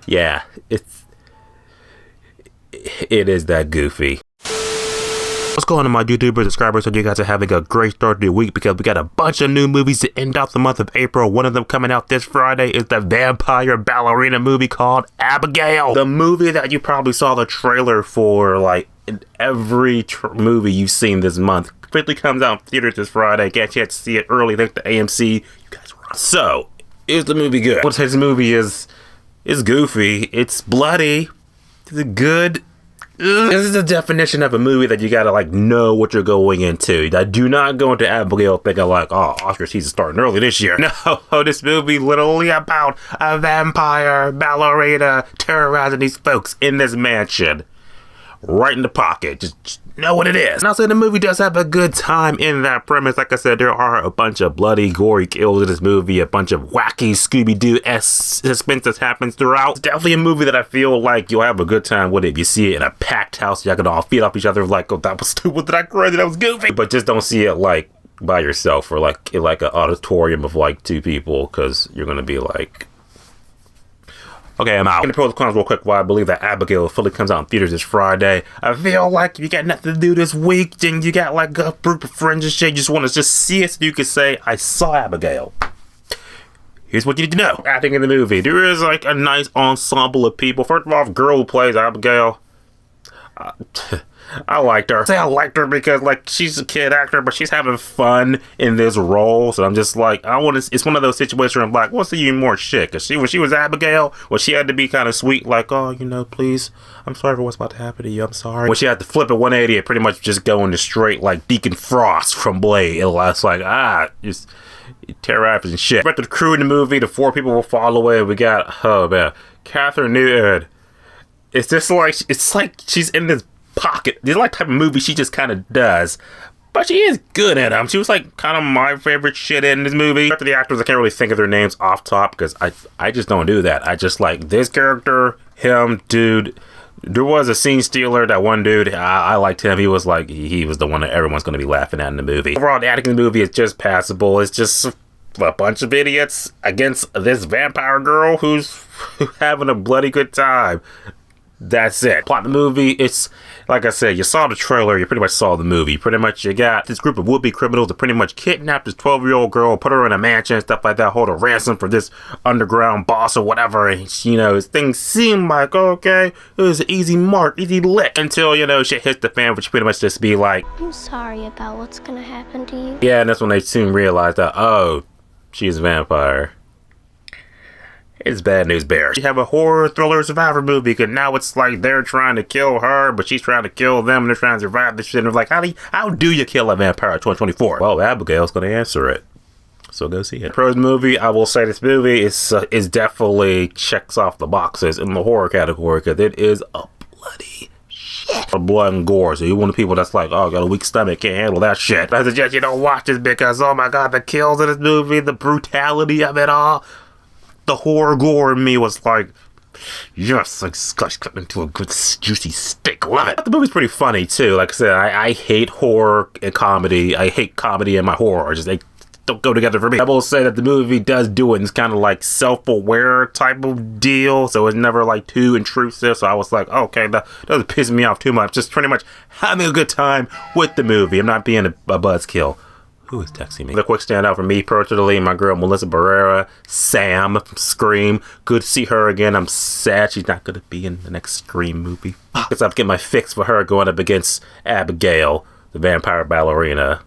Yeah, it is that goofy. What's going on, my YouTuber subscribers? Hope you guys are having a great start to the week because we got a bunch of new movies to end out the month of April. One of them coming out this Friday is the vampire ballerina movie called Abigail. The movie that you probably saw the trailer for like in every movie you've seen this month. Quickly comes out in theaters this Friday. Get a chance to see it early. Thanks to AMC. You guys were on. So, is the movie good? I would say this movie is goofy. It's bloody. Is it good? This is the definition of a movie that you gotta like know what you're going into. That do not go into Abigail thinking like, oh, Oscar season's starting early this year. No, this movie literally about a vampire ballerina terrorizing these folks in this mansion. Right in the pocket. Just know what it is. And I'll say the movie does have a good time in that premise. Like I said, there are a bunch of bloody, gory kills in this movie. A bunch of wacky Scooby-Doo-esque suspense that happens throughout. It's definitely a movie that I feel like you'll have a good time with it. If you see it in a packed house, y'all can all feed off each other like, oh, that was stupid, that crazy, that was goofy. But just don't see it like by yourself or like in like an auditorium of like two people, because you're going to be like, okay, I'm out. I'm going to pros and cons real quick. Why I believe that Abigail fully comes out in theaters this Friday. I feel like if you got nothing to do this week, then you got like a group of friends and shit, you just want to just see it so you can say, I saw Abigail. Here's what you need to know. Acting in the movie. There is like a nice ensemble of people. First of all, the girl who plays Abigail, I liked her. I say I liked her because like she's a kid actor, but she's having fun in this role. So I'm just like, I want to. It's one of those situations where I'm like, what's the more shit? Cause when she was Abigail, well, she had to be kind of sweet, like, oh, you know, please, I'm sorry for what's about to happen to you. I'm sorry. When she had to flip a 180, it pretty much just going to straight like Deacon Frost from Blade. It's like just terrorizing shit. But the crew in the movie, the 4 people will follow it. We got Catherine Newton. It's just like it's like she's in this pocket. This like type of movie she just kind of does, but she is good at them. She was like kind of my favorite shit in this movie. After the actors, I can't really think of their names off top because I just don't do that. I just like this character, him, dude. There was a scene stealer, that one dude. I liked him. He was like he was the one that everyone's going to be laughing at in the movie. Overall, the acting in the movie is just passable. It's just a bunch of idiots against this vampire girl who's having a bloody good time. That's it. Plot the movie, it's like I said, you saw the trailer, you pretty much saw the movie. Pretty much you got this group of would-be criminals that pretty much kidnapped this 12-year-old girl, put her in a mansion, stuff like that, hold a ransom for this underground boss or whatever. And, you know, things seem like, okay, it was an easy mark, easy lick, until, you know, shit hits the fan, which pretty much just be like, I'm sorry about what's gonna happen to you. Yeah, and that's when they soon realize that, oh, she's a vampire. It's bad news bears. You have a horror thriller survivor movie, because now it's like they're trying to kill her, but she's trying to kill them, and they're trying to survive this shit. And they're like, how do you kill a vampire in 2024? Well, Abigail's gonna answer it. So go see it. Pros movie, I will say this movie is definitely checks off the boxes in the horror category, because it is a bloody shit. Blood and gore. So you're one of the people that's like, oh, I got a weak stomach, can't handle that shit. I suggest you don't watch this because, oh my god, the kills in this movie, the brutality of it all. The horror gore in me was like, yes, like Scotch cut into a good juicy steak. Love it. The movie's pretty funny too. Like I said, I hate horror and comedy. I hate comedy and my horror. Just they don't go together for me. I will say that the movie does do it in this kind of like self-aware type of deal, so it's never like too intrusive. So I was like, okay, that doesn't piss me off too much. Just pretty much having a good time with the movie. I'm not being a buzzkill. Who is texting me? The quick standout for me personally, my girl Melissa Barrera, Sam from Scream. Good to see her again. I'm sad she's not going to be in the next Scream movie. Because I'm getting my fix for her going up against Abigail, the vampire ballerina.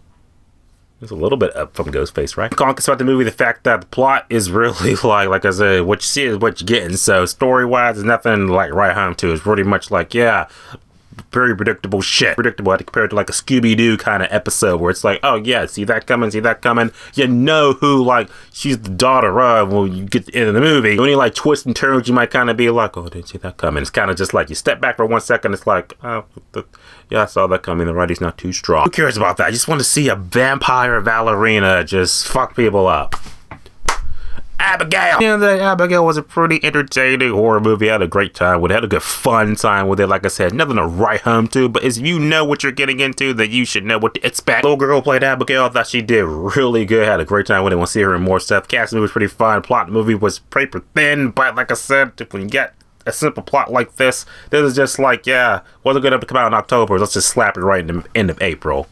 It's a little bit up from Ghostface, right? Conquest about the movie, the fact that the plot is really like I said, what you see is what you're getting. So story-wise, there's nothing like right home to. It's pretty much like, yeah, very predictable shit. Predictable, I think, compared to like a Scooby-Doo kind of episode where it's like, oh yeah, see that coming, see that coming. You know who, like, she's the daughter of when you get to the end of the movie. When you like twists and turns, you might kind of be like, oh, didn't see that coming. It's kind of just like you step back for 1 second, it's like, oh, yeah, I saw that coming. The writing's not too strong. Who cares about that? I just want to see a vampire ballerina just fuck people up. Abigail. And that Abigail was a pretty entertaining horror movie. I had a great time with it. I had a good fun time with it. Like I said, nothing to write home to, but if you know what you're getting into, then you should know what to expect. Little girl played Abigail. I thought she did really good. I had a great time with it. We'll see her in more stuff. Cast movie was pretty fun. Plot movie was paper thin, but like I said, when you get a simple plot like this is just like, yeah, wasn't good enough to come out in October. Let's just slap it right in the end of April.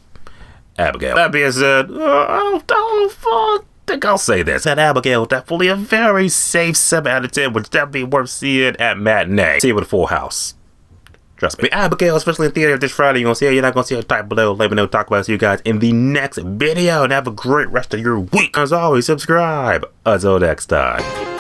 Abigail. That being said, I think I'll say this. That Abigail definitely a very safe 7 out of 10, which definitely worth seeing at matinee. See it with a full house. Trust me. Abigail, especially in theater this Friday, you're gonna see her. You're not gonna see her. Type below. Let me know. Talk about it. See you guys in the next video. And have a great rest of your week. As always, subscribe. Until next time.